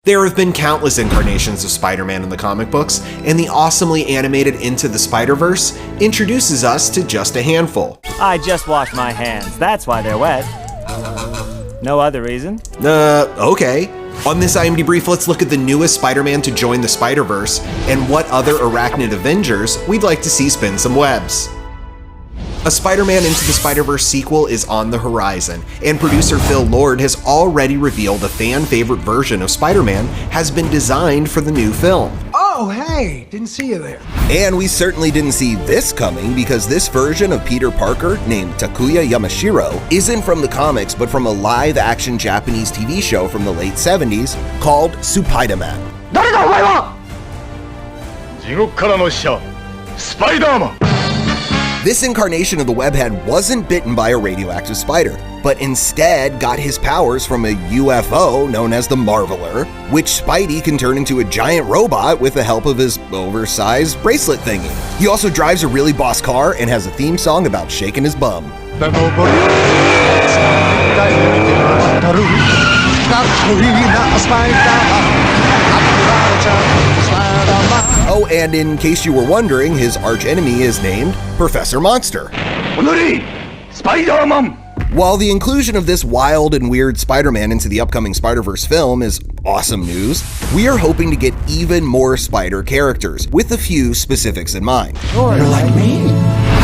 There have been countless incarnations of Spider-Man in the comic books, and the awesomely animated Into the Spider-Verse introduces us to just a handful. I just washed my hands, that's why they're wet. No other reason? Okay. On this IMDb Brief, let's look at the newest Spider-Man to join the Spider-Verse, and what other arachnid Avengers we'd like to see spin some webs. A Spider-Man Into the Spider-Verse sequel is on the horizon, and producer Phil Lord has already revealed a fan-favorite version of Spider-Man has been designed for the new film. Oh, hey, didn't see you there. And we certainly didn't see this coming, because this version of Peter Parker, named Takuya Yamashiro, isn't from the comics but from a live-action Japanese TV show from the late 70s called Spider-Man. This incarnation of the webhead wasn't bitten by a radioactive spider, but instead got his powers from a UFO known as the Marveler, which Spidey can turn into a giant robot with the help of his oversized bracelet thingy. He also drives a really boss car and has a theme song about shaking his bum. Oh, and in case you were wondering, his archenemy is named Professor Monster. While the inclusion of this wild and weird Spider-Man into the upcoming Spider-Verse film is awesome news, we are hoping to get even more Spider characters, with a few specifics in mind. You're like me.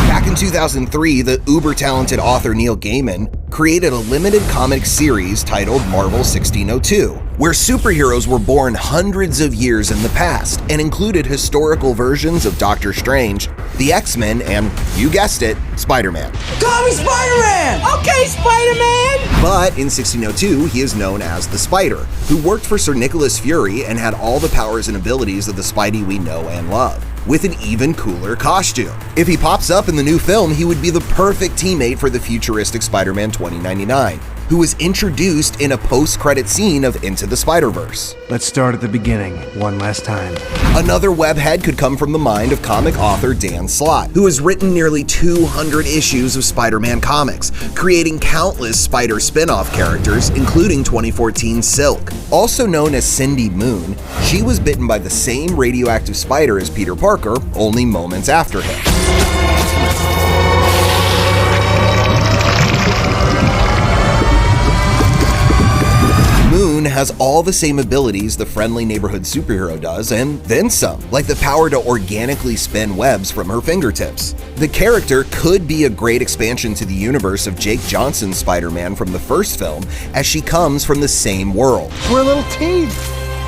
Back in 2003, the uber-talented author Neil Gaiman created a limited comic series titled Marvel 1602, where superheroes were born hundreds of years in the past and included historical versions of Doctor Strange, the X-Men, and, you guessed it, Spider-Man. Call me Spider-Man! Okay, Spider-Man! But in 1602, he is known as the Spider, who worked for Sir Nicholas Fury and had all the powers and abilities of the Spidey we know and love, with an even cooler costume. If he pops up in the new film, he would be the perfect teammate for the futuristic Spider-Man 2099, who was introduced in a post-credit scene of Into the Spider-Verse. Let's start at the beginning, one last time. Another webhead could come from the mind of comic author Dan Slott, who has written nearly 200 issues of Spider-Man comics, creating countless Spider spin-off characters, including 2014 Silk. Also known as Cindy Moon, she was bitten by the same radioactive spider as Peter Parker, only moments after him. Moon has all the same abilities the friendly neighborhood superhero does, and then some, like the power to organically spin webs from her fingertips. The character could be a great expansion to the universe of Jake Johnson's Spider-Man from the first film, as she comes from the same world. We're a little team.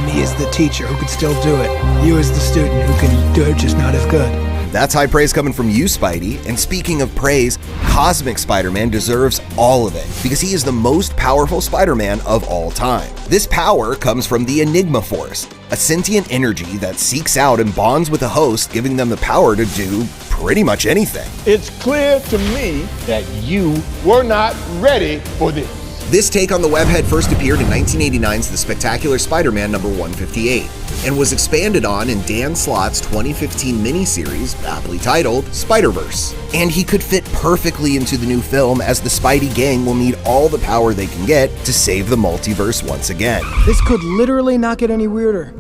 Me as the teacher who could still do it. You as the student who can do it, just not as good. That's high praise coming from you, Spidey. And speaking of praise, Cosmic Spider-Man deserves all of it, because he is the most powerful Spider-Man of all time. This power comes from the Enigma Force, a sentient energy that seeks out and bonds with a host, giving them the power to do pretty much anything. It's clear to me that you were not ready for this. This take on the webhead first appeared in 1989's The Spectacular Spider-Man number 158, and was expanded on in Dan Slott's 2015 miniseries, aptly titled Spider-Verse. And he could fit perfectly into the new film, as the Spidey gang will need all the power they can get to save the multiverse once again. This could literally not get any weirder.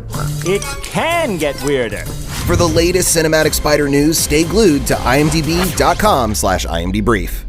It can get weirder. For the latest cinematic Spider news, stay glued to imdb.com/imdbrief.